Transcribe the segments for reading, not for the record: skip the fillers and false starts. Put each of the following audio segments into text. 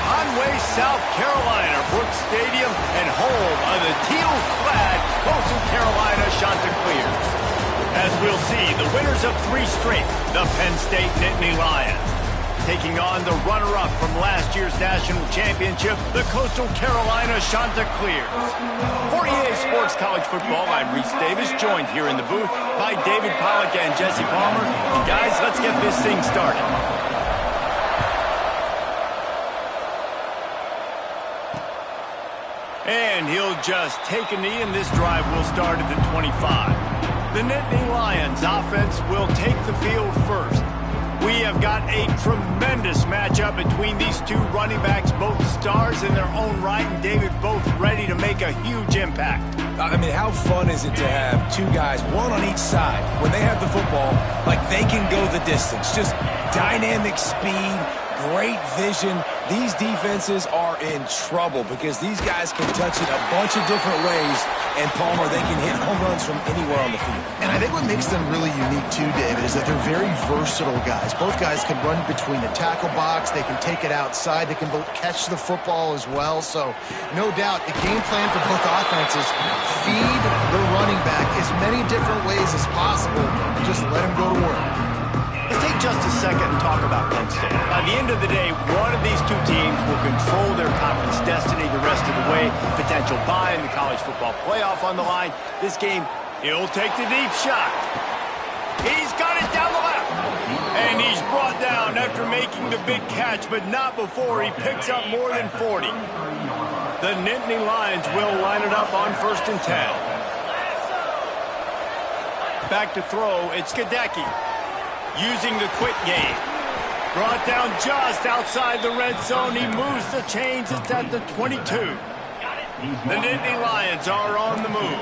Conway, South Carolina, Brooks Stadium, and home of the teal-clad Coastal Carolina Chanticleers. As we'll see, the winners of 3 straight, the Penn State Nittany Lions, taking on the runner-up from last year's national championship, the Coastal Carolina Chanticleers. For EA Sports College Football, I'm Reese Davis, joined here in the booth by David Pollack and Jesse Palmer. And guys, let's get this thing started. And he'll just take a knee, and this drive will start at the 25. The Nittany Lions offense will take the field first. We have got a tremendous matchup between these two running backs, both stars in their own right, and David, both ready to make a huge impact. I mean, how fun is it to have 2 guys, one on each side, when they have the football, like they can go the distance. Just dynamic speed, great vision. These defenses are in trouble because these guys can touch it a bunch of different ways, and Palmer, they can hit home runs from anywhere on the field. And I think what makes them really unique too, David, is that they're very versatile guys. Both guys can run between the tackle box. They can take it outside. They can both catch the football as well. So no doubt the game plan for both offenses, feed the running back as many different ways as possible. Just let him go to work. Let's take just a second and talk about Penn State. By the end of the day, one of these 2 teams will control their conference destiny the rest of the way. Potential bye in the college football playoff on the line. This game, he'll take the deep shot. He's got it down the left. And he's brought down after making the big catch, but not before he picks up more than 40. The Nittany Lions will line it up on 1st and 10. Back to throw, it's Gadecki. Using the quick game. Brought down just outside the red zone. He moves the chains. It's at the 22. The Nittany Lions are on the move.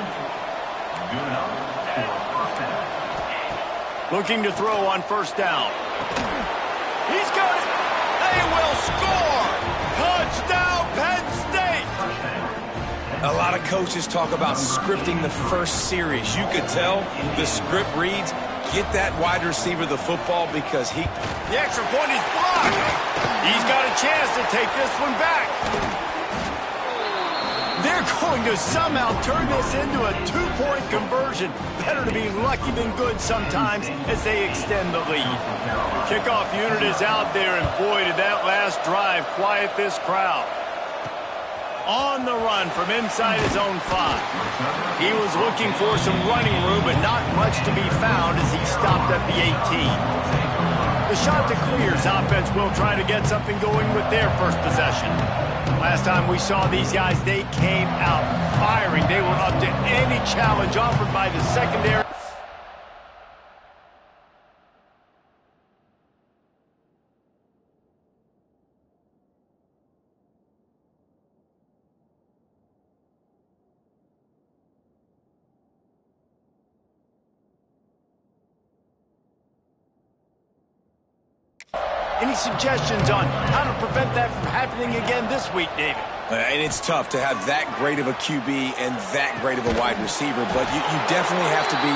Looking to throw on 1st down. He's got it. They will score. Touchdown, Penn State. A lot of coaches talk about scripting the first series. You could tell the script reads, get that wide receiver the football because he... The extra point is blocked. He's got a chance to take this one back. They're going to somehow turn this into a 2-point conversion. Better to be lucky than good sometimes as they extend the lead. Kickoff unit is out there, and boy, did that last drive quiet this crowd. On the run from inside his own 5. He was looking for some running room, but not much to be found as he stopped at the 18. The Chanticleers offense will try to get something going with their first possession. Last time we saw these guys, they came out firing. They were up to any challenge offered by the secondary. Any suggestions on how to prevent that from happening again this week, David? And it's tough to have that great of a QB and that great of a wide receiver, but you definitely have to be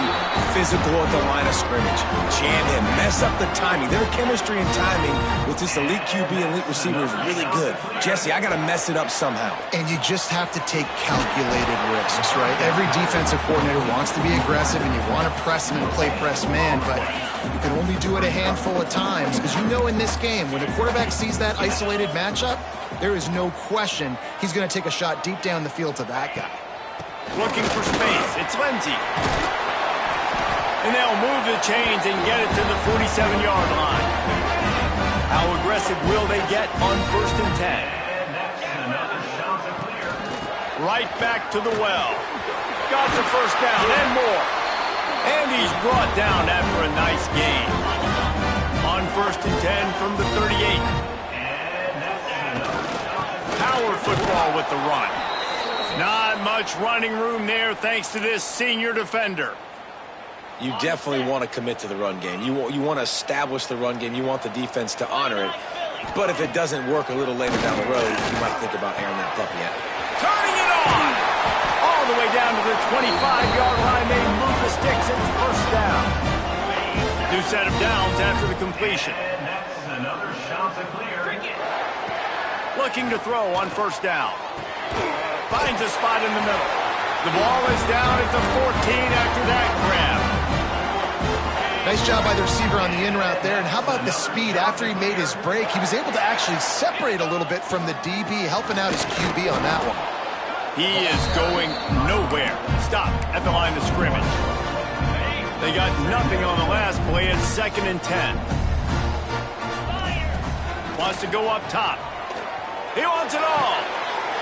physical at the line of scrimmage. Jam him, mess up the timing. Their chemistry and timing with this elite QB and elite receiver is really good. Jesse, I got to mess it up somehow. And you just have to take calculated risks, right? Every defensive coordinator wants to be aggressive, and you want to press him and play press man, but you can only do it a handful of times because you know in this game, when the quarterback sees that isolated matchup, there is no question he's going to take a shot deep down the field to that guy. Looking for space. It's Lindsey. And they'll move the chains and get it to the 47-yard line. How aggressive will they get on 1st and 10? Right back to the well. Got the 1st down and more. And he's brought down after a nice gain. On 1st and 10 from the 38. Power football with the run. Not much running room there thanks to this senior defender. You definitely want to commit to the run game. You want to establish the run game. You want the defense to honor it. But if it doesn't work a little later down the road, you might think about airing that puppy out. Turning it on! All the way down to the 25-yard line. They move the sticks and it's 1st down. New set of downs after the completion. Looking to throw on first down. Finds a spot in the middle. The ball is down at the 14 after that grab. Nice job by the receiver on the in route there. And how about the speed after he made his break? He was able to actually separate a little bit from the DB, helping out his QB on that one. He is going nowhere. Stop at the line of scrimmage. They got nothing on the last play. It's 2nd and 10. Wants to go up top. He wants it all.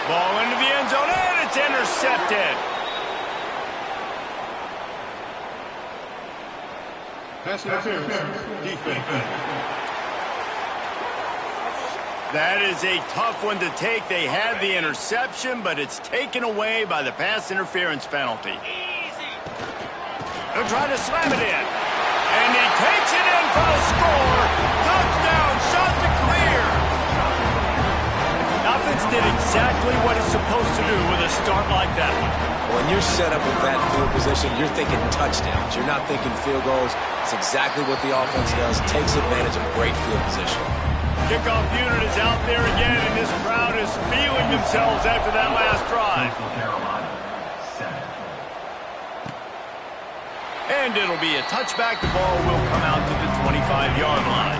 Ball into the end zone, and it's intercepted. Pass interference. Defense. That is a tough one to take. They had the interception, but it's taken away by the pass interference penalty. They'll try to slam it in. And he takes it in for a score. Touchdown, shot to clear. Offense did exactly what it's supposed to do with a start like that one. When you're set up with that field position, you're thinking touchdowns. You're not thinking field goals. It's exactly what the offense does. Takes advantage of great field position. Kickoff unit is out there again, and this crowd is feeling themselves after that last drive. And it'll be a touchback. The ball will come out to the 25-yard line.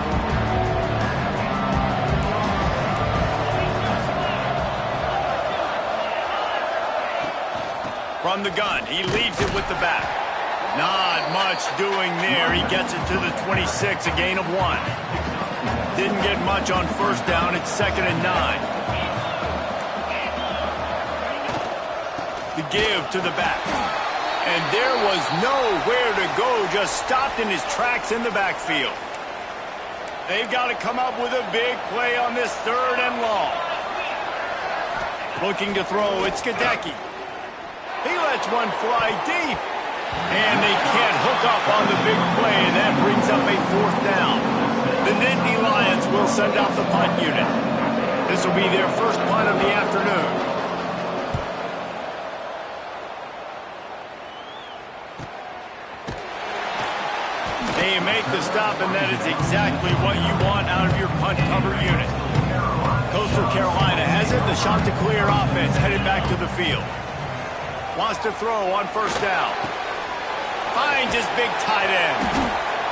From the gun, he leaves it with the back. Not much doing there. He gets it to the 26, a gain of 1. Didn't get much on first down. It's 2nd and 9. The give to the back. And there was nowhere to go. Just stopped in his tracks in the backfield. They've got to come up with a big play on this 3rd and long. Looking to throw. It's Gadecki. He lets one fly deep. And they can't hook up on the big play. And that brings up a 4th down. The Nittany Lions will send out the punt unit. This will be their first punt of the afternoon. They make the stop, and that is exactly what you want out of your punt cover unit. Coastal Carolina has it. The shot to clear offense headed back to the field. Wants to throw on first down. Finds his big tight end.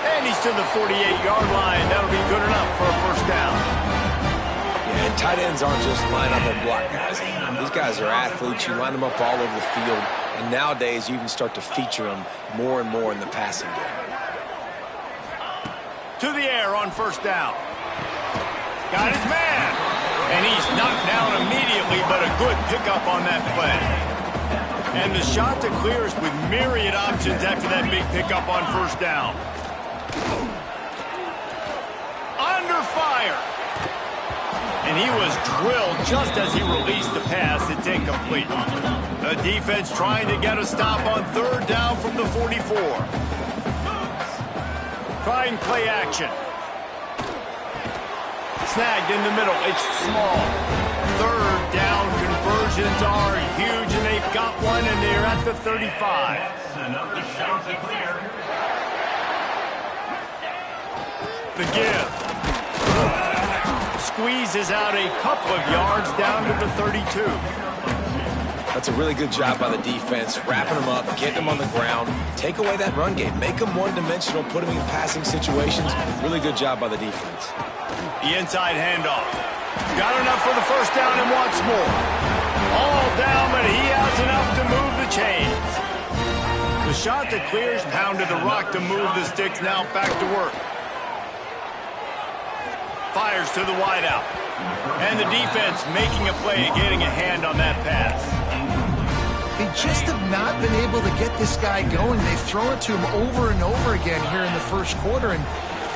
And he's to the 48-yard line. That'll be good enough for a first down. Yeah, and tight ends aren't just line up and block guys. These guys are athletes. You line them up all over the field. And nowadays, you can start to feature them more and more in the passing game. To the air on first down. Got his man. And he's knocked down immediately, but a good pickup on that play. And the shot to clear is with myriad options after that big pickup on first down. Under fire. And he was drilled just as he released the pass. It's incomplete. The defense trying to get a stop on 3rd down from the 44. Trying play action. Snagged in the middle. It's small. 3rd down conversions are huge, and they've got one, and they're at the 35. The give. Squeezes out a couple of yards down to the 32. That's a really good job by the defense, wrapping them up, getting them on the ground, take away that run game, make them one-dimensional, put them in passing situations. Really good job by the defense. The inside handoff. Got enough for the first down and wants more. All down, but he has enough to move the chains. The shot that clears pounded the rock to move the sticks. Now back to work. Fires to the wideout. And the defense making a play, getting a hand on that pass. They just have not been able to get this guy going. They've thrown it to him over and over again here in the first quarter, and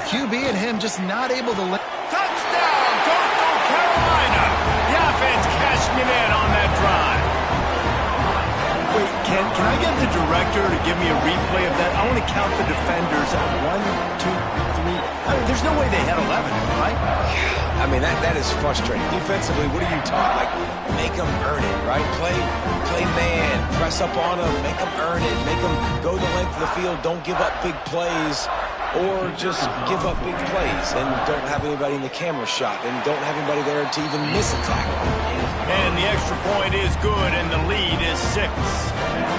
QB and him just not able to... Touchdown, Coastal Carolina! The offense cashing it in on that drive. Wait, can I get the director to give me a replay of that? I want to count the defenders. 1, 2, 3. I mean, there's no way they had 11, right? I mean, that is frustrating. Defensively, what are you taught? Like, make them earn it, right? Play man, press up on them, make them earn it, make them go the length of the field, don't give up big plays. or just give up big plays and don't have anybody in the camera shot and don't have anybody there to even miss a tackle. And the extra point is good, and the lead is 6.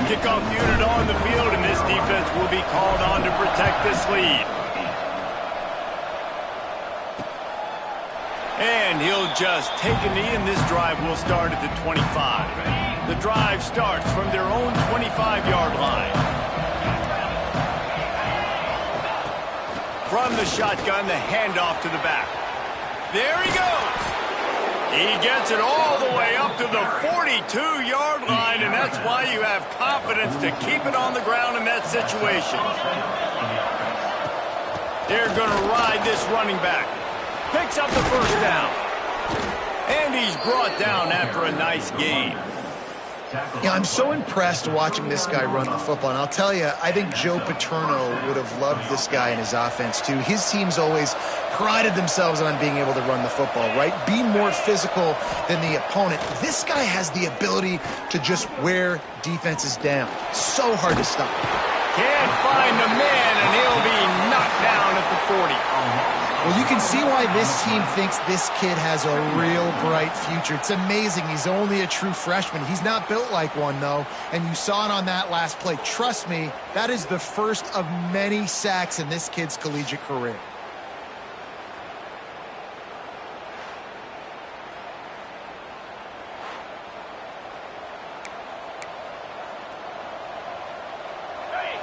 Kickoff unit on the field, and this defense will be called on to protect this lead. And he'll just take a knee, and this drive will start at the 25. The drive starts from their own 25-yard line. From the shotgun, the handoff to the back. There he goes. He gets it all the way up to the 42-yard line, and that's why you have confidence to keep it on the ground in that situation. They're going to ride this running back. Picks up the first down. And he's brought down after a nice gain. Yeah, I'm so impressed watching this guy run the football. And I'll tell you, I think Joe Paterno would have loved this guy in his offense, too. His teams always prided themselves on being able to run the football, right? Be more physical than the opponent. This guy has the ability to just wear defenses down. So hard to stop. Can't find the man, and he'll be knocked down at the 40. Well, you can see why this team thinks this kid has a real bright future. It's amazing. He's only a true freshman. He's not built like one, though, and you saw it on that last play. Trust me, that is the first of many sacks in this kid's collegiate career.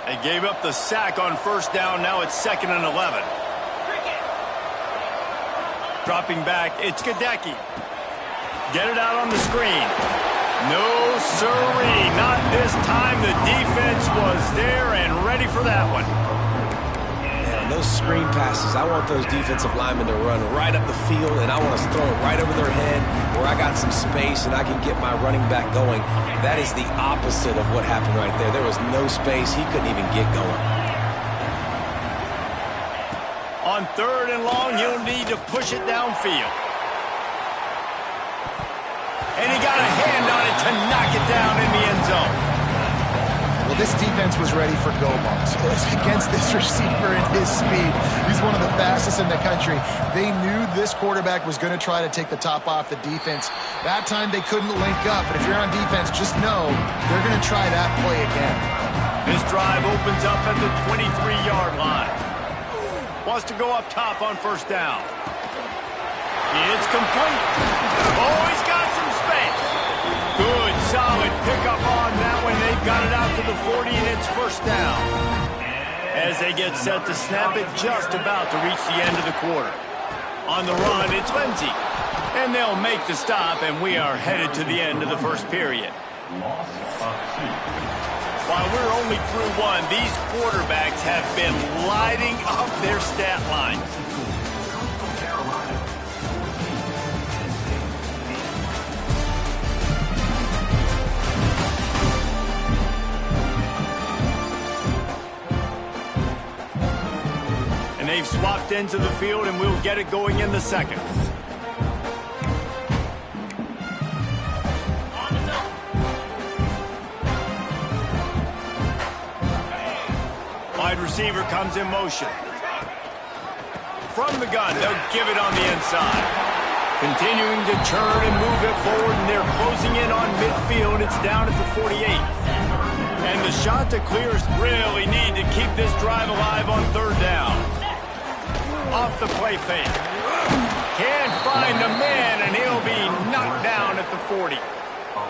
They gave up the sack on first down. Now it's 2nd and 11. Dropping back, it's Gadecki. Get it out on the screen. No, sirree, not this time. The defense was there and ready for that one. Man, those screen passes, I want those defensive linemen to run right up the field, and I want to throw it right over their head where I got some space and I can get my running back going. That is the opposite of what happened right there. There was no space. He couldn't even get going. On 3rd and long, he'll need to push it downfield. And he got a hand on it to knock it down in the end zone. Well, this defense was ready for go balls. Against this receiver and his speed, he's one of the fastest in the country. They knew this quarterback was going to try to take the top off the defense. That time they couldn't link up, but if you're on defense, just know they're going to try that play again. This drive opens up at the 23-yard line. Wants to go up top on first down. It's complete. Oh, he's got some space. Good, solid pickup on that one. They've got it out to the 40, and it's first down. As they get set to snap it, just about to reach the end of the quarter. On the run, it's Lindsey. And they'll make the stop, and we are headed to the end of the first period. While we're only through one, these quarterbacks have been lighting up their stat lines. And they've swapped into the field, and we'll get it going in the second. Wide receiver comes in motion. From the gun, they'll give it on the inside. Continuing to churn and move it forward, and they're closing in on midfield. It's down at the 48. And the shot to clears really need to keep this drive alive on 3rd down. Off the play fake. Can't find the man, and he'll be knocked down at the 40.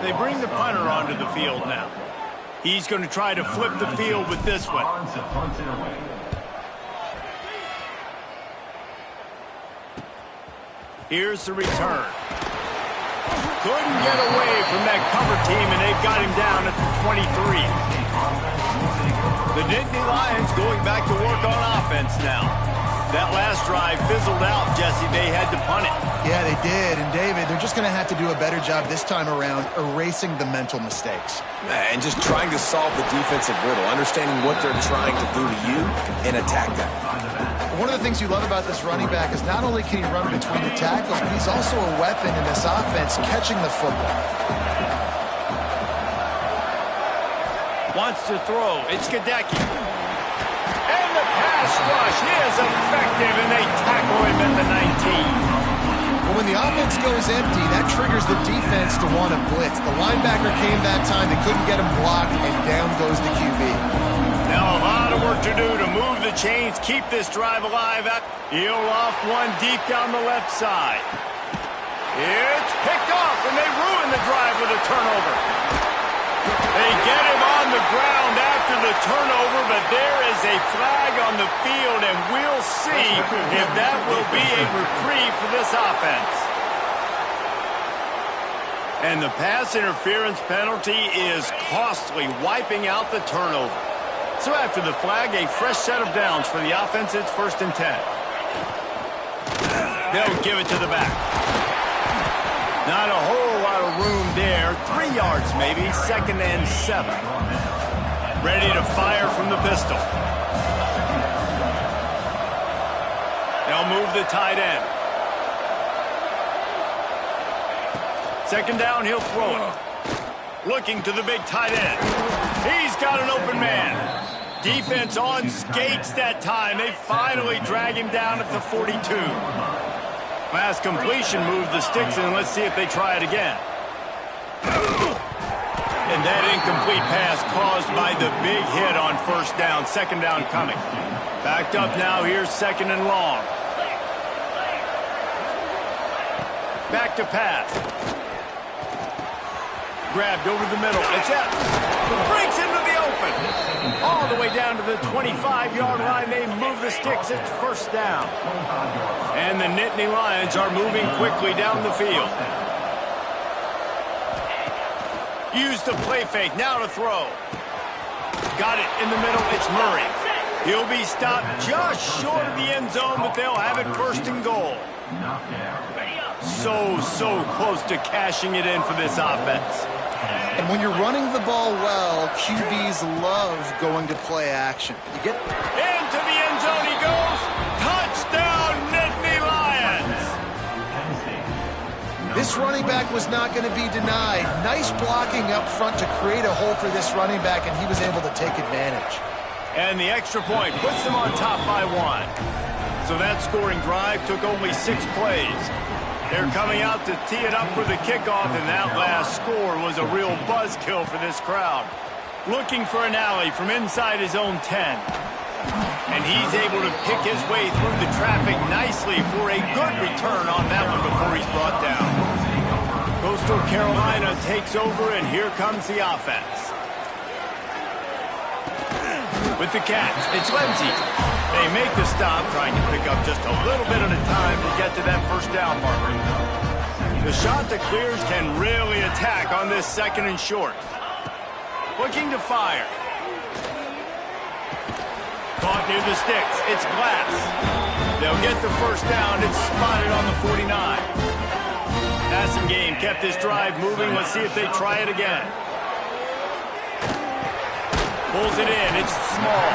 They bring the punter onto the field now. He's going to try to flip the field with this one. Here's the return. Couldn't get away from that cover team, and they've got him down at the 23. The Nittany Lions going back to work on offense now. That last drive fizzled out, Jesse. They had to punt it. Yeah, they did. And, David, they're just going to have to do a better job this time around erasing the mental mistakes. And just trying to solve the defensive riddle, understanding what they're trying to do to you and attack that. One of the things you love about this running back is not only can he run between the tackles, but he's also a weapon in this offense catching the football. Wants to throw. It's Gadecki. And the pass pass rush is effective, and they tackle him at the 19. Well, when the offense goes empty, that triggers the defense to want to blitz. The linebacker came that time. They couldn't get him blocked, and down goes the QB. Now a lot of work to do to move the chains, keep this drive alive. He'll off one deep down the left side. It's picked off, and they ruin the drive with a turnover. They get him on the ground after the turnover, but there is a flag on the field, and we'll see if that will be a reprieve for this offense. And the pass interference penalty is costly, wiping out the turnover. So after the flag, a fresh set of downs for the offense. It's 1st and 10. They'll give it to the back. Not a whole lot of room there. 3 yards maybe. 2nd and 7. Ready to fire from the pistol. They'll move the tight end. 2nd down, he'll throw it. Looking to the big tight end. He's got an open man. Defense on skates that time. They finally drag him down at the 42. Last completion moved the sticks in. Let's see if they try it again. And that incomplete pass caused by the big hit on 1st down. 2nd down coming. Backed up now. Here's 2nd and long. Back to pass. Grabbed over the middle. It's out. Breaks into the open. All the way down to the 25-yard line. They move the sticks. It's 1st down. And the Nittany Lions are moving quickly down the field. Use the play fake. Now to throw. Got it in the middle. It's Murray. He'll be stopped just short of the end zone, but they'll have it 1st and goal. So close to cashing it in for this offense. And when you're running the ball well, QBs love going to play action. You get into the end zone he goes. Touchdown, Nittany Lions. This running back was not going to be denied. Nice blocking up front to create a hole for this running back, and he was able to take advantage. And the extra point puts them on top by 1. So that scoring drive took only 6 plays. They're coming out to tee it up for the kickoff, and that last score was a real buzzkill for this crowd. Looking for an alley from inside his own 10. And he's able to pick his way through the traffic nicely for a good return on that one before he's brought down. Coastal Carolina takes over, and here comes the offense. With the catch, it's Lindsey. They make the stop, trying to pick up just a little bit at a time to get to that 1st down marker. The shot that clears can really attack on this 2nd and short. Looking to fire. Caught near the sticks. It's Glass. They'll get the 1st down. It's spotted on the 49. Passing game kept this drive moving. Let's see if they try it again. Pulls it in. It's small.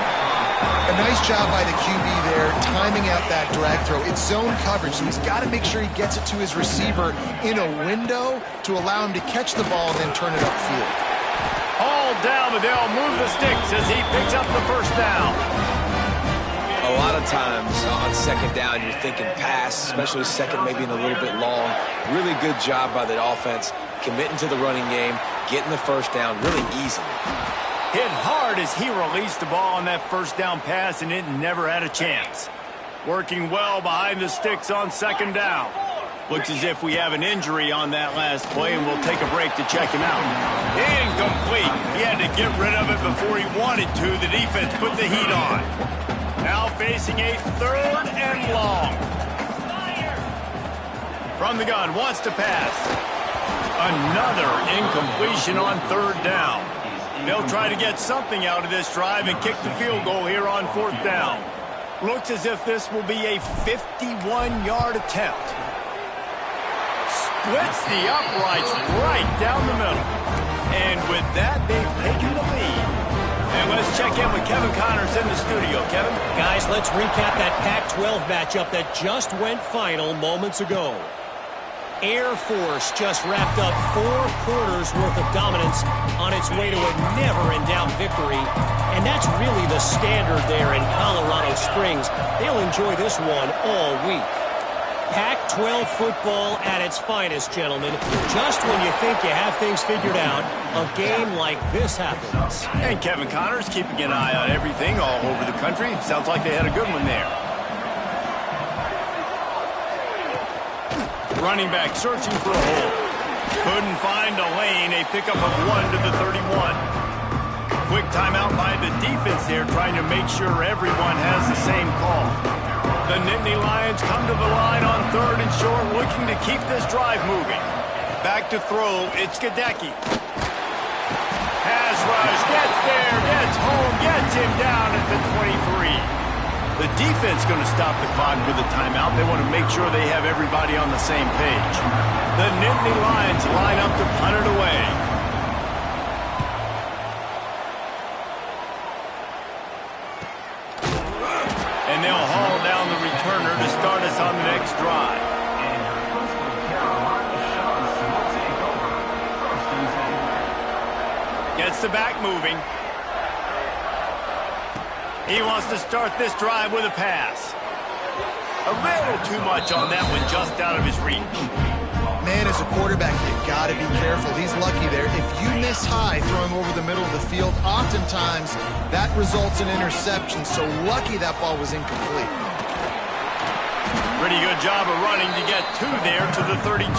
A nice job by the QB there, timing out that drag throw. It's zone coverage, so he's got to make sure he gets it to his receiver in a window to allow him to catch the ball and then turn it upfield. All down, but they'll move the sticks as he picks up the 1st down. A lot of times on 2nd down, you're thinking pass, especially 2nd, maybe in a little bit long. Really good job by the offense, committing to the running game, getting the 1st down really easily. Hit hard as he released the ball on that 1st down pass, and it never had a chance. Working well behind the sticks on 2nd down. Looks as if we have an injury on that last play, and we'll take a break to check him out. Incomplete. He had to get rid of it before he wanted to. The defense put the heat on. Now facing a 3rd and long. From the gun, wants to pass. Another incompletion on 3rd down. They'll try to get something out of this drive and kick the field goal here on 4th down. Looks as if this will be a 51-yard attempt. Splits the uprights right down the middle. And with that, they've taken the lead. And let's check in with Kevin Connors in the studio. Kevin? Guys, let's recap that Pac-12 matchup that just went final moments ago. Air Force just wrapped up 4 quarters worth of dominance on its way to a never-in-doubt victory. And that's really the standard there in Colorado Springs. They'll enjoy this one all week. Pac-12 football at its finest, gentlemen. Just when you think you have things figured out, a game like this happens. And Kevin Connors keeping an eye on everything all over the country. Sounds like they had a good one there. Running back searching for a hole. Couldn't find a lane. A pickup of 1 to the 31. Quick timeout by the defense there, trying to make sure everyone has the same call. The Nittany Lions come to the line on 3rd and short, looking to keep this drive moving. Back to throw, it's Gadecki. Pass rush, gets there, gets home, gets him down at the 23. The defense going to stop the clock with a timeout. They want to make sure they have everybody on the same page. The Nittany Lions line up to punt it away. And they'll haul down the returner to start us on the next drive. Gets the back moving. He wants to start this drive with a pass. A little too much on that one, just out of his reach. Man, as a quarterback, you've got to be careful. He's lucky there. If you miss high throwing over the middle of the field, oftentimes that results in interception. So lucky that ball was incomplete. Pretty good job of running to get 2 there to the 32.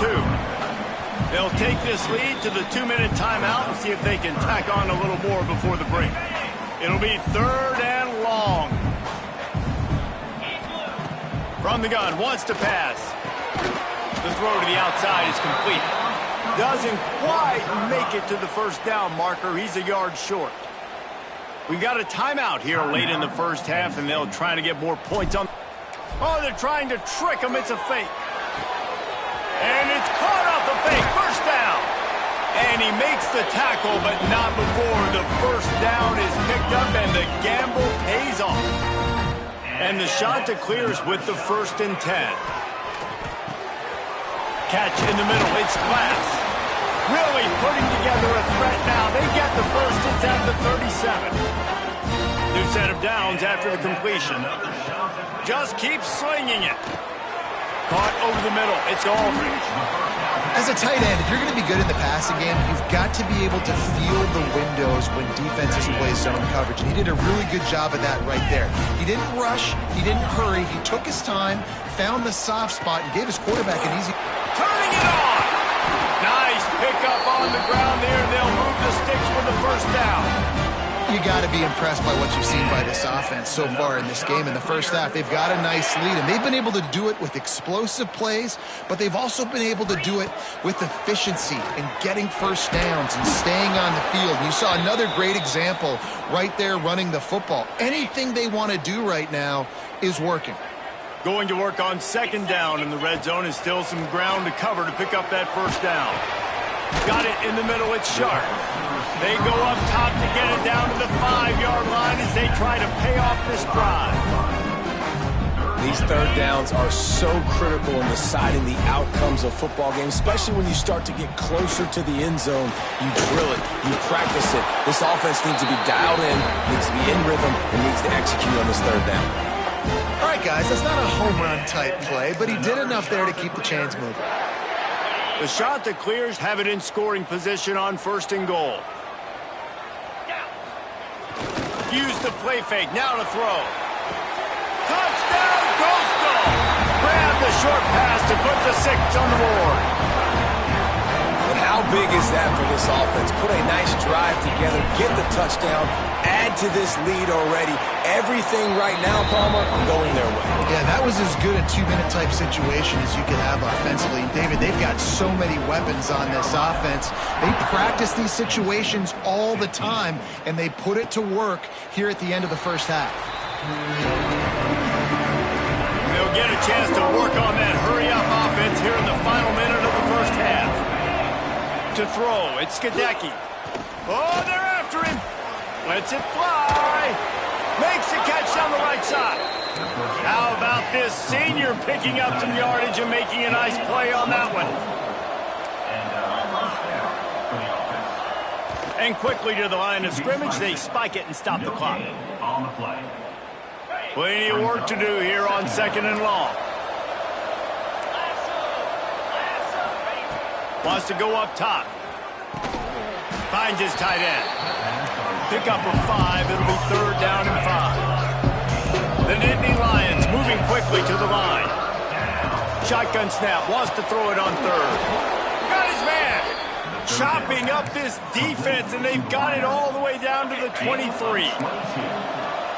They'll take this lead to the 2-minute timeout and see if they can tack on a little more before the break. It'll be 3rd and long. From the gun, wants to pass. The throw to the outside is complete. Doesn't quite make it to the first down marker. He's a yard short. We've got a timeout here late in the first half, and they'll try to get more points on. Oh, they're trying to trick him. It's a fake. And it's caught off the fake. First down. And he makes the tackle, but not before the first down is picked up and the gamble pays off. And the shot to clears with the 1st and 10. Catch in the middle, it's Glass. Really putting together a threat now. They get the first, it's at the 37. New set of downs after the completion. Just keeps slinging it. Caught over the middle, it's Aldridge. As a tight end, if you're going to be good in the passing game, you've got to be able to feel the windows when defenses play zone coverage. And he did a really good job of that right there. He didn't rush. He didn't hurry. He took his time, found the soft spot, and gave his quarterback an easy... Turning it on! Nice pickup on the ground there. They'll move the sticks for the first down. You got to be impressed by what you've seen by this offense so far in this game. In the first half, they've got a nice lead, and they've been able to do it with explosive plays, but they've also been able to do it with efficiency and getting first downs and staying on the field. You saw another great example right there running the football. Anything they want to do right now is working. Going to work on 2nd down in the red zone is still some ground to cover to pick up that first down. Got it in the middle, it's Sharp. They go up top to get it down to the 5-yard line as they try to pay off this drive. These 3rd downs are so critical in deciding the outcomes of football games, especially when you start to get closer to the end zone. You drill it, you practice it. This offense needs to be dialed in, needs to be in rhythm, and needs to execute on this 3rd down. All right, guys, that's not a home run type play, but he did enough there to keep the chains moving. The shot that clears have it in scoring position on 1st and goal. Use the play fake, now to throw. Touchdown, Coastal! Grab the short pass to put the 6 on the board. But how big is that for this offense? Put a nice drive together, get the touchdown, add to this lead already. Everything right now, Palmer, going their way. Yeah, that was as good a 2-minute type situation as you could have offensively. David, they've got so many weapons on this offense. They practice these situations all the time, and they put it to work here at the end of the first half. They'll get a chance to work on that hurry-up offense here in the final minute of the first half. To throw, it's Gadecki. Oh, they're after him. Lets it fly. Makes the catch down the right side. How about this senior picking up some yardage and making a nice play on that one? And quickly to the line of scrimmage, they spike it and stop the clock. Plenty of work to do here on 2nd and long. Wants to go up top. Finds his tight end. Pick up a 5. It'll be 3rd down and 5. The Nittany Lions moving quickly to the line. Shotgun snap. Wants to throw it on 3rd. Got his man. Chopping up this defense, and they've got it all the way down to the 23.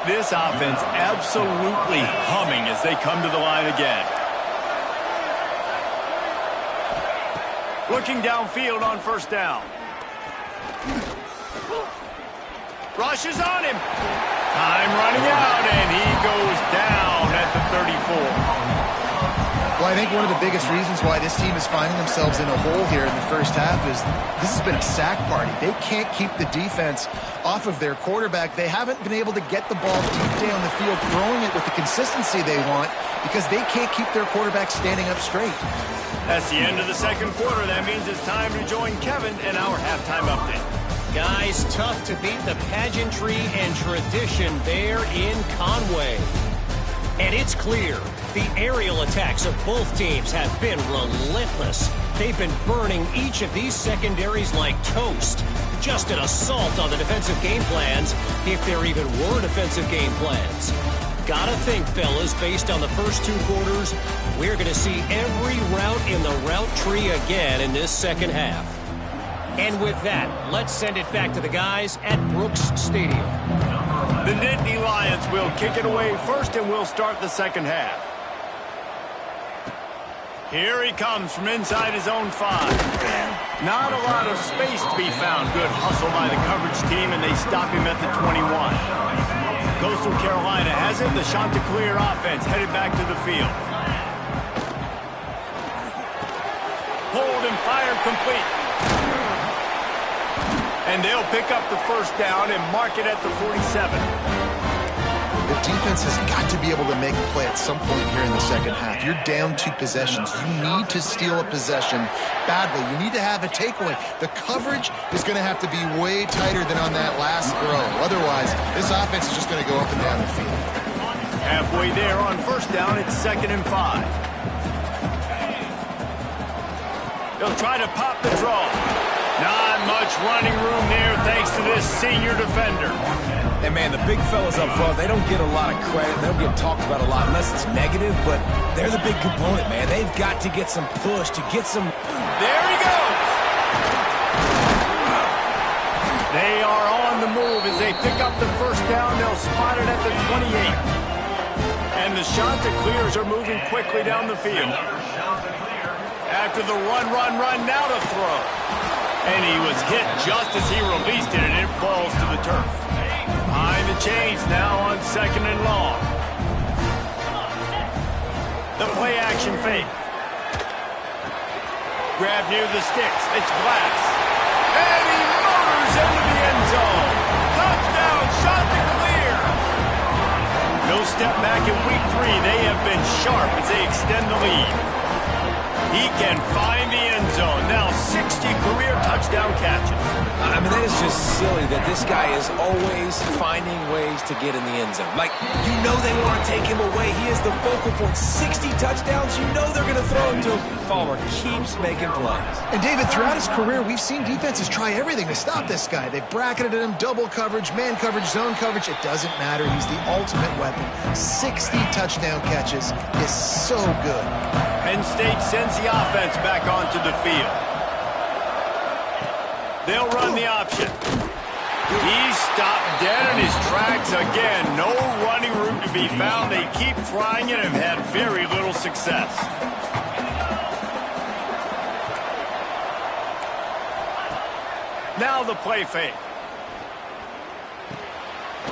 This offense absolutely humming as they come to the line again. Looking downfield on 1st down. Rushes on him. Time running out, and he goes down at the 34. Well, I think one of the biggest reasons why this team is finding themselves in a hole here in the first half is this has been a sack party. They can't keep the defense off of their quarterback. They haven't been able to get the ball deep down the field, throwing it with the consistency they want because they can't keep their quarterback standing up straight. That's the end of the 2nd quarter. That means it's time to join Kevin in our halftime update. Guys, tough to beat the pageantry and tradition there in Conway. And it's clear, the aerial attacks of both teams have been relentless. They've been burning each of these secondaries like toast. Just an assault on the defensive game plans, if there even were defensive game plans. Gotta think, fellas, based on the first 2 quarters, we're going to see every route in the route tree again in this 2nd half. And with that, let's send it back to the guys at Brooks Stadium. The Nittany Lions will kick it away first, and we'll start the 2nd half. Here he comes from inside his own 5. Not a lot of space to be found. Good hustle by the coverage team, and they stop him at the 21. Coastal Carolina has it. The Chanticleer offense headed back to the field. Hold and fire complete. And they'll pick up the 1st down and mark it at the 47. The defense has got to be able to make a play at some point here in the 2nd half. You're down 2 possessions. You need to steal a possession badly. You need to have a takeaway. The coverage is going to have to be way tighter than on that last throw. Otherwise, this offense is just going to go up and down the field. Halfway there on 1st down, it's 2nd and 5. They'll try to pop the draw. Not much running room there thanks to this senior defender. And, man, the big fellas up front, they don't get a lot of credit. They don't get talked about a lot unless it's negative, but they're the big component, man. They've got to get some push, to get some... There he goes! They are on the move as they pick up the 1st down. They'll spot it at the 28. And the Chanticleers are moving quickly down the field. After the run, now to throw. And he was hit just as he released it, and it falls to the turf. Behind the chains now on 2nd and long. The play action fake. Grab near the sticks. It's Glass. And he motors into the end zone. Touchdown, Chanticleer. No step back in week 3. They have been sharp as they extend the lead. He can find the end zone. Now 60 career touchdown catches. I mean, that is just silly that this guy is always finding ways to get in the end zone. Like, you know they want to take him away. He is the focal point. 60 touchdowns, you know they're going to throw him to him. Palmer keeps making plays. And, David, throughout his career, we've seen defenses try everything to stop this guy. They've bracketed him, double coverage, man coverage, zone coverage. It doesn't matter. He's the ultimate weapon. 60 touchdown catches is so good. Penn State sends the offense back onto the field. They'll run the option. He stopped dead in his tracks again. No running room to be found. They keep trying it and have had very little success. Now the play fake.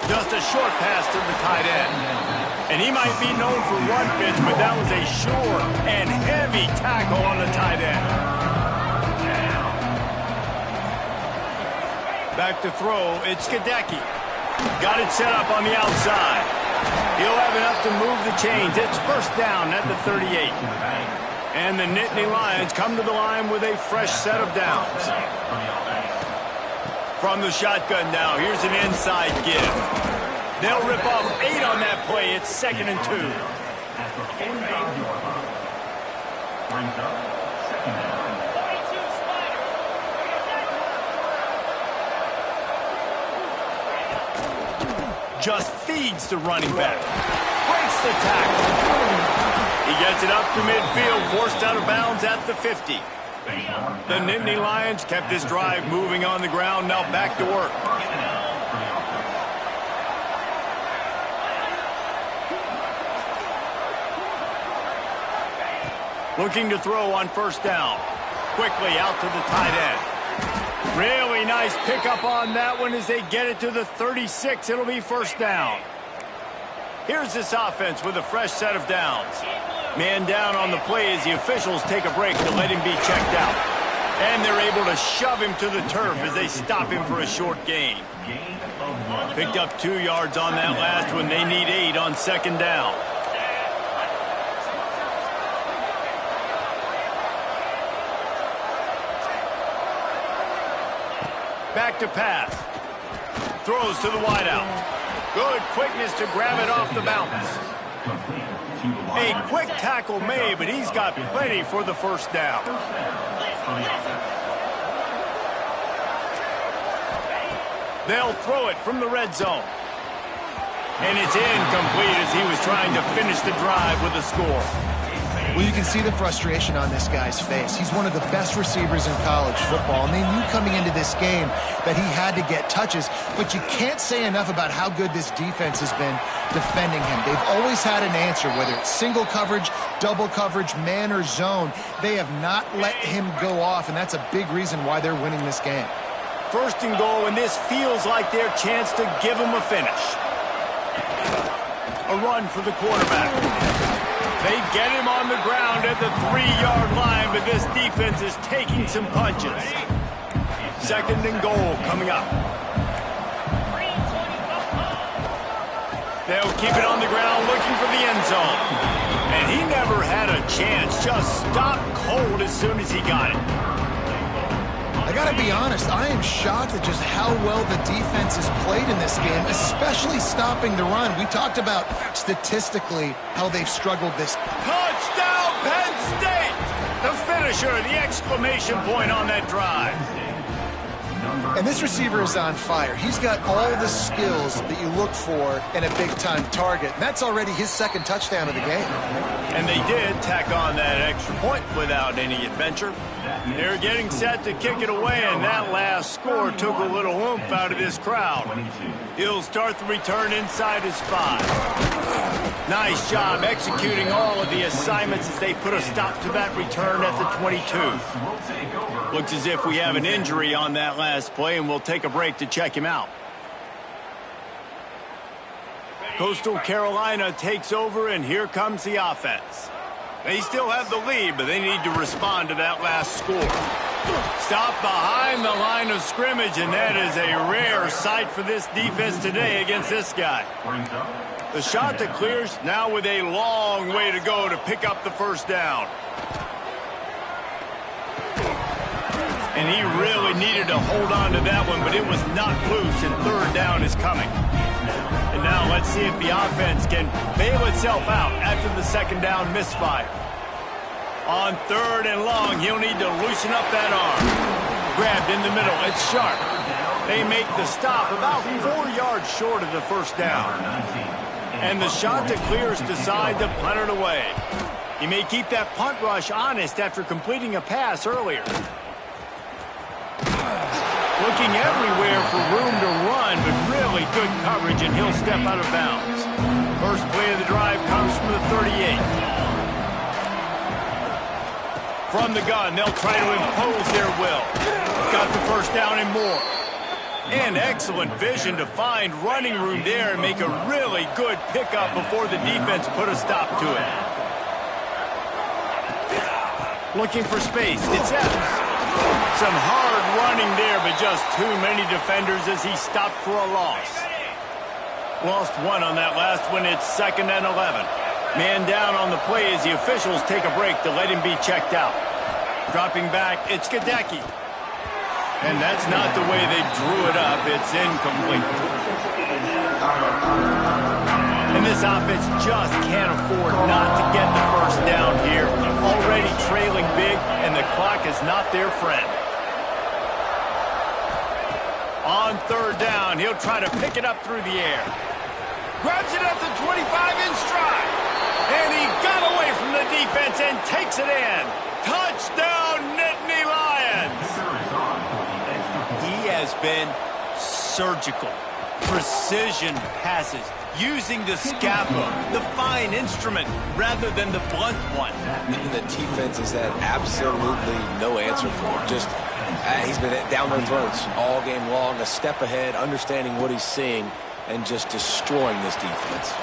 Just a short pass to the tight end. And he might be known for run fits, but that was a sure and heavy tackle on the tight end. Back to throw, it's Skidecki. Got it set up on the outside. He'll have enough to move the chains. It's first down at the 38. And the Nittany Lions come to the line with a fresh set of downs. From the shotgun now, here's an inside give. They'll rip off 8 on that play. It's 2nd and 2. Just feeds the running back. Breaks the tackle. He gets it up to midfield, forced out of bounds at the 50. The Nittany Lions kept this drive moving on the ground, now back to work. Looking to throw on first down. Quickly out to the tight end. Really nice pickup on that one as they get it to the 36. It'll be first down. Here's this offense with a fresh set of downs. Man down on the play as the officials take a break to let him be checked out. And they're able to shove him to the turf as they stop him for a short gain. Picked up 2 yards on that last one. They need 8 on second down. Back to pass. Throws to the wideout. Good quickness to grab it off the bounce. A quick tackle made, but he's got plenty for the first down. They'll throw it from the red zone. And it's incomplete as he was trying to finish the drive with a score. Well, you can see the frustration on this guy's face. He's one of the best receivers in college football, and they knew coming into this game that he had to get touches, but you can't say enough about how good this defense has been defending him. They've always had an answer, whether it's single coverage, double coverage, man or zone. They have not let him go off, and that's a big reason why they're winning this game. First and goal, and this feels like their chance to give him a finish. A run for the quarterback. They get him on the ground at the 3-yard line, but this defense is taking some punches. Second and goal coming up. They'll keep it on the ground looking for the end zone. And he never had a chance, just stopped cold as soon as he got it. I got to be honest, I am shocked at just how well the defense has played in this game, especially stopping the run. We talked about statistically how they've struggled this. Touchdown, Penn State! The finisher, the exclamation point on that drive. And this receiver is on fire. He's got all the skills that you look for in a big-time target. And that's already his second touchdown of the game. And they did tack on that extra point without any adventure. They're getting set to kick it away, and that last score took a little oomph out of this crowd. He'll start the return inside his 5. Nice job executing all of the assignments as they put a stop to that return at the 22. Looks as if we have an injury on that last play, and we'll take a break to check him out. Coastal Carolina takes over, and here comes the offense. They still have the lead, but they need to respond to that last score. Stop behind the line of scrimmage, and that is a rare sight for this defense today against this guy. The shot that clears now with a long way to go to pick up the first down. And he really needed to hold on to that one, but it was not loose, and third down is coming. And now let's see if the offense can bail itself out after the second down misfire. On third and long, he'll need to loosen up that arm. Grabbed in the middle, it's sharp. They make the stop about 4 yards short of the first down. And the shot that clears decide to punt it away. He may keep that punt rush honest after completing a pass earlier. Looking everywhere for room to run, but really good coverage, and he'll step out of bounds. First play of the drive comes from the 38. From the gun, they'll try to impose their will. Got the first down and more. And excellent vision to find running room there and make a really good pickup before the defense put a stop to it. Looking for space. It's Evans. Some hard running there, but just too many defenders as he stopped for a loss. Lost one on that last one. It's 2nd and 11. Man down on the play as the officials take a break to let him be checked out. Dropping back, it's Gadecki. And that's not the way they drew it up. It's incomplete. And this offense just can't afford not to get the first down here. Already trailing big, and the clock is not their friend. On 3rd down, he'll try to pick it up through the air. Grabs it at the 25 in stride. And he got away from the defense and takes it in. Touchdown, Nittany Lions! He has been surgical. Precision passes, using the scapula, the fine instrument, rather than the blunt one. The defense has had absolutely no answer for him. Just, he's been down their throats all game long, a step ahead, understanding what he's seeing, and just destroying this defense.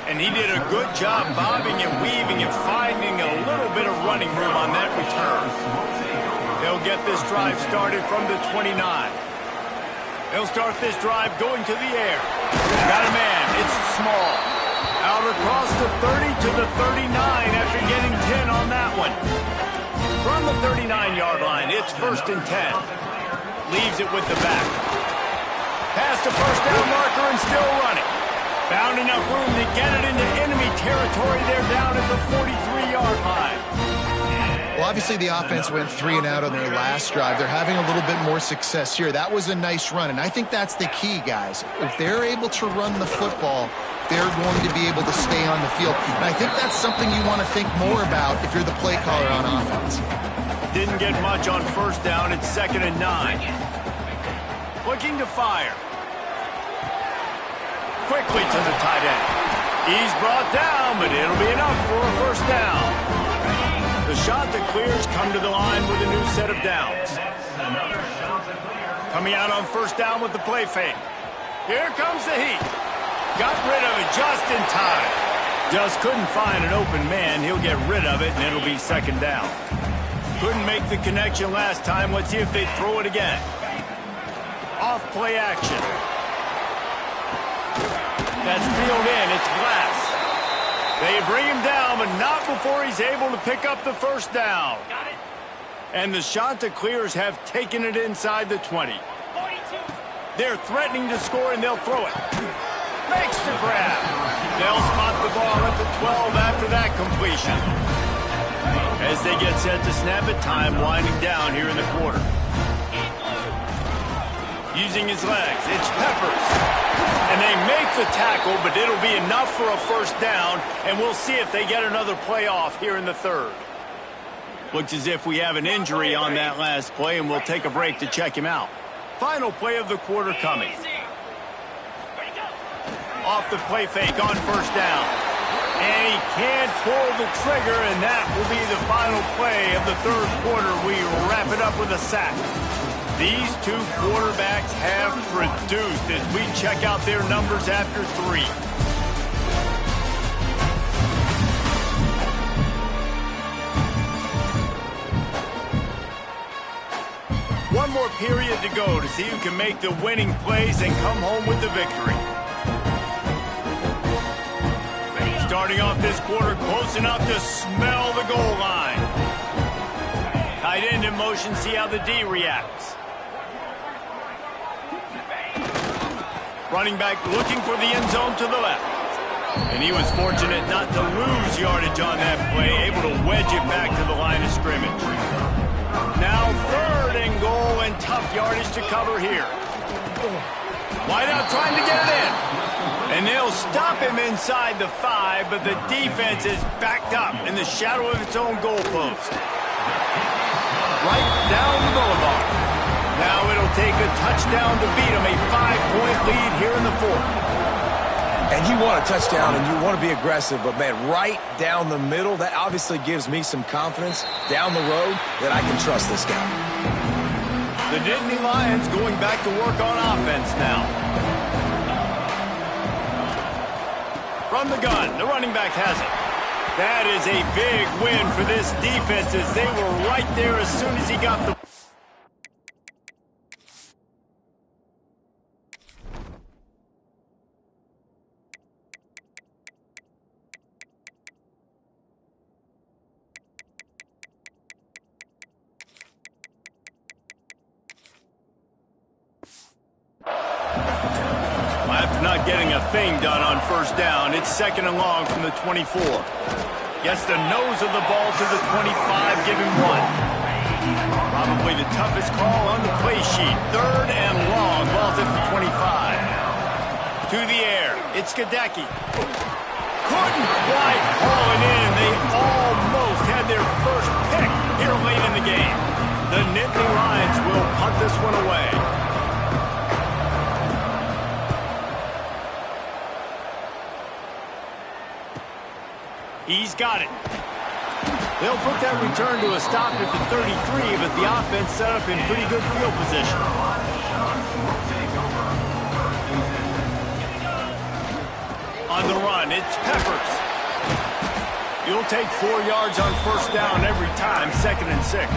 And he did a good job bobbing and weaving and finding a little bit of running room on that return. They'll get this drive started from the 29. They'll start this drive going to the air. Got a man. It's small. Out across the 30 to the 39 after getting 10 on that one. From the 39-yard line, it's 1st and 10. Leaves it with the back. Past the first down marker and still running. Found enough room to get it into enemy territory. They're down at the 43-yard line. Well, obviously the offense went 3 and out on their last drive. They're having a little bit more success here. That was a nice run, and I think that's the key, guys. If they're able to run the football, they're going to be able to stay on the field. And I think that's something you want to think more about if you're the play caller on offense. Didn't get much on 1st down. It's 2nd and 9. Looking to fire. Quickly to the tight end. He's brought down, but it'll be enough for a 1st down. The shot that clears come to the line with a new set of downs. Coming out on 1st down with the play fake. Here comes the heat. Got rid of it just in time. Just couldn't find an open man. He'll get rid of it, and it'll be 2nd down. Couldn't make the connection last time. Let's see if they throw it again. Off play action. That's reeled in. It's Glass. They bring him down, but not before he's able to pick up the 1st down. And the Chanticleers have taken it inside the 20. They're threatening to score, and they'll throw it. Makes the grab. They'll spot the ball at the 12 after that completion. As they get set to snap it, time winding down here in the quarter. Using his legs, it's Peppers. And they make the tackle, but it'll be enough for a 1st down, and we'll see if they get another play off here in the 3rd. Looks as if we have an injury on that last play, and we'll take a break to check him out. Final play of the quarter coming. Off the play fake on 1st down. And he can't pull the trigger, and that will be the final play of the 3rd quarter. We wrap it up with a sack. These two quarterbacks have produced as we check out their numbers after 3. One more period to go to see who can make the winning plays and come home with the victory. Starting off this quarter close enough to smell the goal line. Tight end in motion, see how the D reacts. Running back looking for the end zone to the left. And he was fortunate not to lose yardage on that play, able to wedge it back to the line of scrimmage. Now 3rd and goal and tough yardage to cover here. Wide out trying to get it in. And they'll stop him inside the 5, but the defense is backed up in the shadow of its own goalpost. Right down the boulevard. Now it'll take a touchdown to beat them, a 5-point lead here in the 4th. And you want a touchdown and you want to be aggressive, but, man, right down the middle, that obviously gives me some confidence down the road that I can trust this guy. The Nittany Lions going back to work on offense now. From the gun, the running back has it. That is a big win for this defense as they were right there as soon as he got the... not getting a thing done on first down. It's 2nd and long from the 24. Gets the nose of the ball to the 25, give him 1. Probably the toughest call on the play sheet. 3rd and long, ball's at the 25. To the air, it's Gadecki. Couldn't quite haul it in. They almost had their first pick here late in the game. The Nittany Lions will punt this one away. He's got it. They'll put that return to a stop at the 33, but the offense set up in pretty good field position. On the run, it's Peppers. You'll take 4 yards on first down every time, 2nd and 6.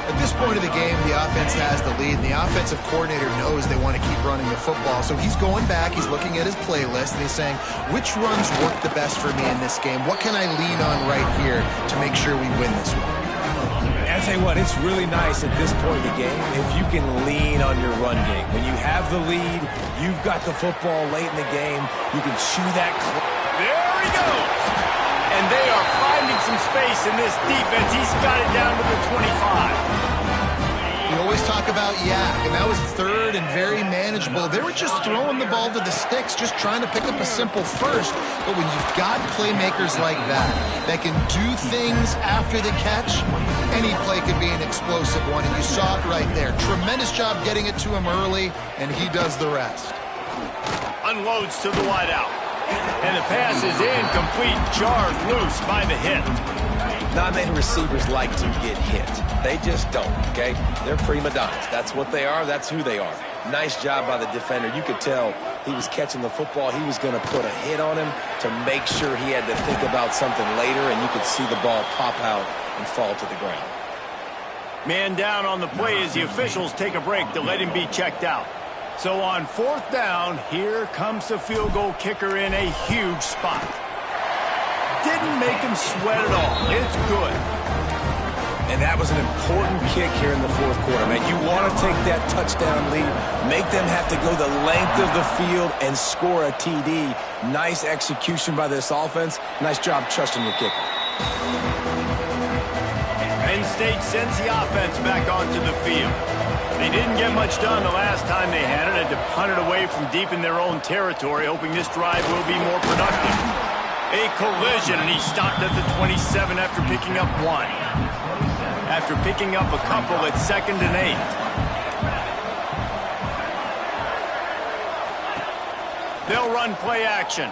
At this point of the game, the offense has the lead, and the offensive coordinator knows they want to keep running the football. So he's going back, he's looking at his playlist, and he's saying, which runs work the best for me in this game? What can I lean on right here to make sure we win this one? And I tell you what, it's really nice at this point in the game if you can lean on your run game. When you have the lead, you've got the football late in the game, you can chew that. There he goes! And they are finding some space in this defense. He's got it down to the 25. We always talk about yak, and that was 3rd and very manageable. They were just throwing the ball to the sticks, just trying to pick up a simple first. But when you've got playmakers like that can do things after the catch, any play could be an explosive one, and you saw it right there. Tremendous job getting it to him early, and he does the rest. Unloads to the wideout. And the pass is incomplete, jarred loose by the hit. Not many receivers like to get hit. They just don't, okay? They're prima donnas. That's what they are. That's who they are. Nice job by the defender. You could tell he was catching the football. He was going to put a hit on him to make sure he had to think about something later, and you could see the ball pop out and fall to the ground. Man down on the play as the officials take a break to let him be checked out. So on 4th down, here comes the field goal kicker in a huge spot. Didn't make him sweat at all. It's good. And that was an important kick here in the 4th quarter, man. You want to take that touchdown lead, make them have to go the length of the field and score a TD. Nice execution by this offense. Nice job trusting your kicker. Penn State sends the offense back onto the field. They didn't get much done the last time they had it. Had to punt it away from deep in their own territory, hoping this drive will be more productive. A collision, and he stopped at the 27 after picking up 1. After picking up a couple at 2nd and 8. They'll run play action.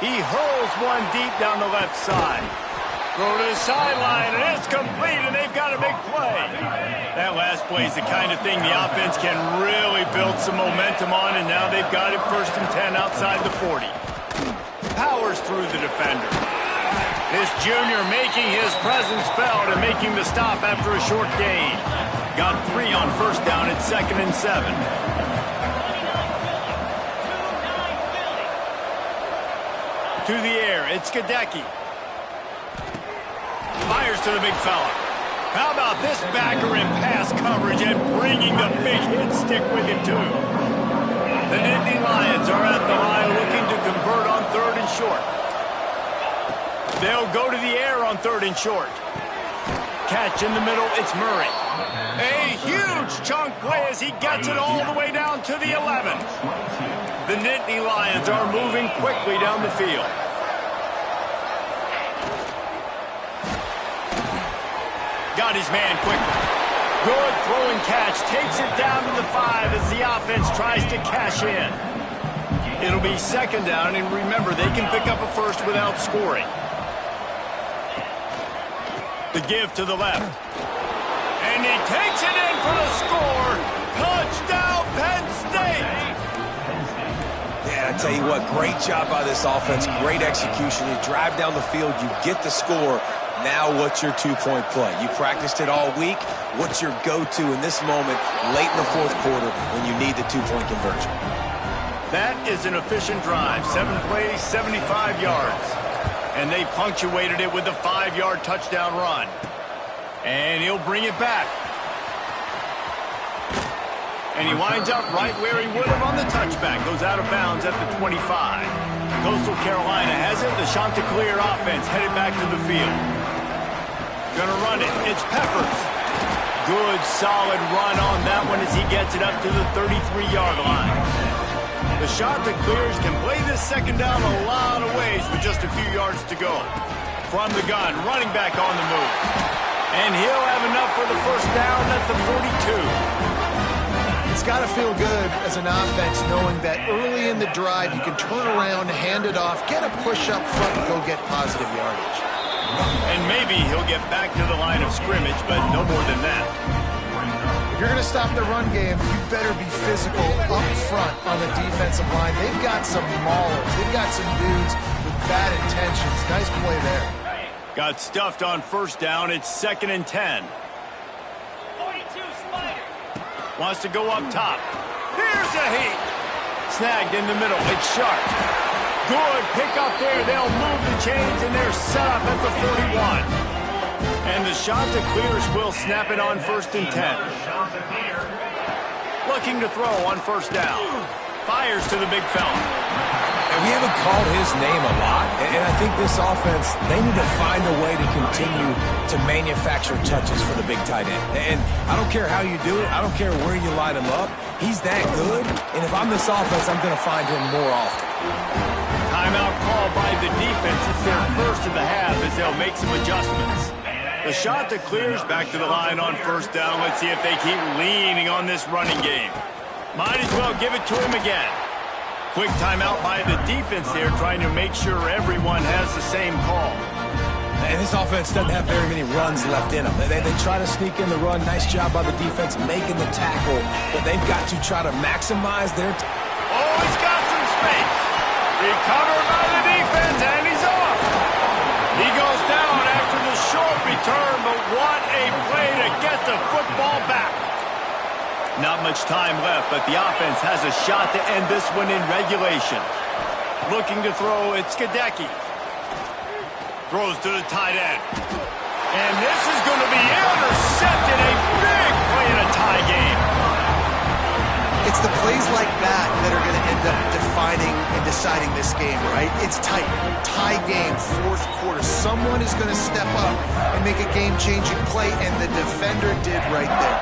He hurls one deep down the left side. Throw to the sideline, and it's complete, and they've got a big play. That last play is the kind of thing the offense can really build some momentum on, and now they've got it 1st and 10 outside the 40. Powers through the defender. This junior making his presence felt and making the stop after a short gain. Got 3 on first down at 2nd and 7. To the air, it's Gadecki. Fires to the big fella. How about this backer in pass coverage and bringing the big hit stick with him, too? The Nittany Lions are at the line looking to convert on 3rd and short. They'll go to the air on 3rd and short. Catch in the middle, it's Murray. A huge chunk play as he gets it all the way down to the 11. The Nittany Lions are moving quickly down the field. Got his man quickly. Good throwing catch. Takes it down to the 5 as the offense tries to cash in. It'll be 2nd down, and remember, they can pick up a first without scoring. The give to the left. And he takes it in for the score. Touchdown, Penn State! Yeah, I tell you what, great job by this offense. Great execution. You drive down the field, you get the score. Now what's your 2-point play? You practiced it all week. What's your go-to in this moment late in the 4th quarter when you need the 2-point conversion? That is an efficient drive. 7 plays, 75 yards. And they punctuated it with a 5-yard touchdown run. And he'll bring it back. And he winds up right where he would have on the touchback. Goes out of bounds at the 25. Coastal Carolina has it. The Chanticleer offense headed back to the field. Gonna run it. It's Peppers. Good, solid run on that one as he gets it up to the 33-yard line. The Chanticleers can play this second down a lot of ways with just a few yards to go. From the gun, running back on the move. And he'll have enough for the first down at the 42. It's got to feel good as an offense knowing that early in the drive you can turn around, hand it off, get a push up front, and go get positive yardage. And maybe he'll get back to the line of scrimmage, but no more than that. If you're going to stop the run game, you better be physical up front on the defensive line. They've got some maulers. They've got some dudes with bad intentions. Nice play there. Got stuffed on first down. It's 2nd and 10. 42 Spider. Wants to go up top. Here's a heat. Snagged in the middle. It's Sharp. Good pick up there. They'll move the chains, and they're set up at the 41. And the Chanticleers will snap it on 1st and 10. Looking to throw on first down. Fires to the big fella. And we haven't called his name a lot, and I think this offense, they need to find a way to continue to manufacture touches for the big tight end. And I don't care how you do it. I don't care where you line him up. He's that good, and if I'm this offense, I'm going to find him more often. Timeout called by the defense. It's their first of the half as they'll make some adjustments. The Chanticleers back to the line on first down. Let's see if they keep leaning on this running game. Might as well give it to him again. Quick timeout by the defense there, trying to make sure everyone has the same call. And this offense doesn't have very many runs left in them. They try to sneak in the run. Nice job by the defense making the tackle, but they've got to try to maximize their... Oh, he's got some space. Recovered by the defense, and he's off. He goes down after the short return, but what a play to get the football back. Not much time left, but the offense has a shot to end this one in regulation. Looking to throw, it's Skadecki. Throws to the tight end. And this is going to be intercepted. A big play in a tie game. It's the plays like that that are going to end up defining and deciding this game, right? It's tight. Tie game, 4th quarter. Someone is going to step up and make a game-changing play, and the defender did right there.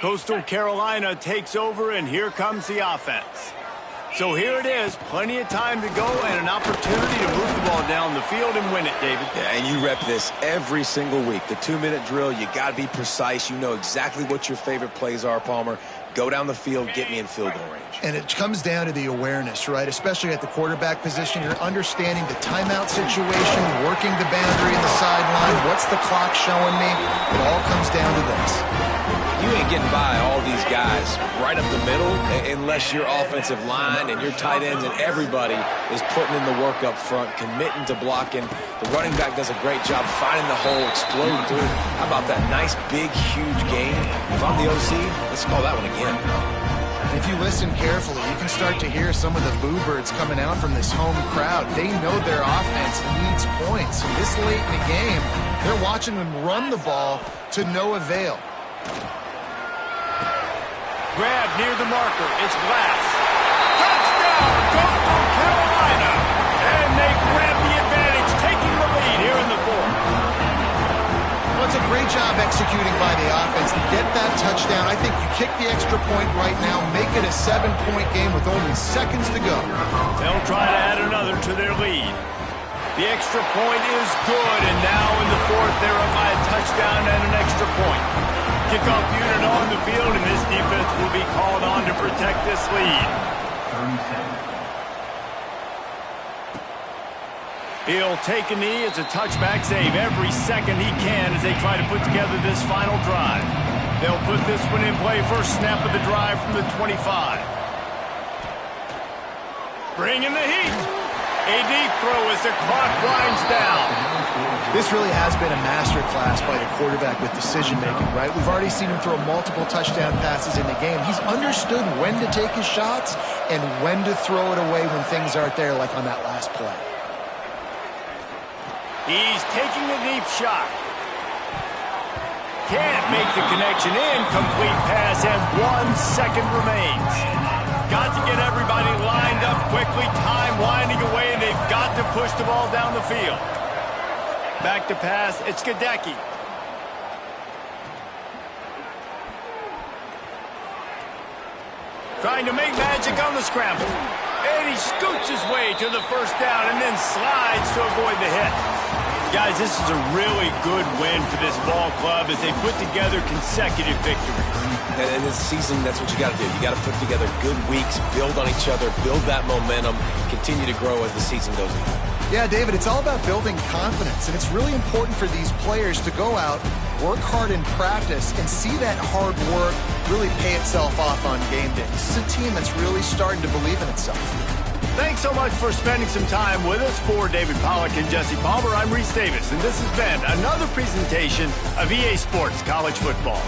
Coastal Carolina takes over, and here comes the offense. So here it is, plenty of time to go and an opportunity to move the ball down the field and win it, David. Yeah, and you rep this every single week. The 2-minute drill, you got to be precise. You know exactly what your favorite plays are, Palmer. Go down the field, get me in field goal range. And it comes down to the awareness, right? Especially at the quarterback position. You're understanding the timeout situation, working the boundary and the sideline. What's the clock showing me? It all comes down to this. You ain't getting by all these guys right up the middle unless your offensive line and your tight ends and everybody is putting in the work up front, committing to blocking. The running back does a great job finding the hole, exploding through. How about that nice, big, huge gain? If I'm the OC, let's call that one again. If you listen carefully, you can start to hear some of the boo birds coming out from this home crowd. They know their offense needs points. And this late in the game, they're watching them run the ball to no avail. Grab near the marker. It's Glass. Touchdown, Coastal Carolina. And they grab the advantage, taking the lead here in the 4th. Well, it's a great job executing by the offense to get that touchdown. I think you kick the extra point right now, make it a 7-point game with only seconds to go. They'll try to add another to their lead. The extra point is good, and now in the 4th, they're up by a touchdown and an extra point. Kickoff unit on the field, and this defense will be called on to protect this lead. He'll take a knee. It's a touchback save every second he can as they try to put together this final drive. They'll put this one in play first snap of the drive from the 25. Bringing the heat. A deep throw as the clock winds down. This really has been a masterclass by the quarterback with decision-making, right? We've already seen him throw multiple touchdown passes in the game. He's understood when to take his shots and when to throw it away when things aren't there, like on that last play. He's taking a deep shot. Can't make the connection. Incomplete pass, and 1 second remains. Got to get everybody lined up quickly. Time winding away, and they've got to push the ball down the field. Back to pass. It's Gadecki. Trying to make magic on the scramble. And he scoots his way to the first down and then slides to avoid the hit. Guys, this is a really good win for this ball club as they put together consecutive victories. And in this season, that's what you got to do. You got to put together good weeks, build on each other, build that momentum, continue to grow as the season goes on. Yeah, David, it's all about building confidence, and it's really important for these players to go out, work hard in practice, and see that hard work really pay itself off on game day. This is a team that's really starting to believe in itself. Thanks so much for spending some time with us. For David Pollack and Jesse Palmer, I'm Reese Davis, and this has been another presentation of EA Sports College Football.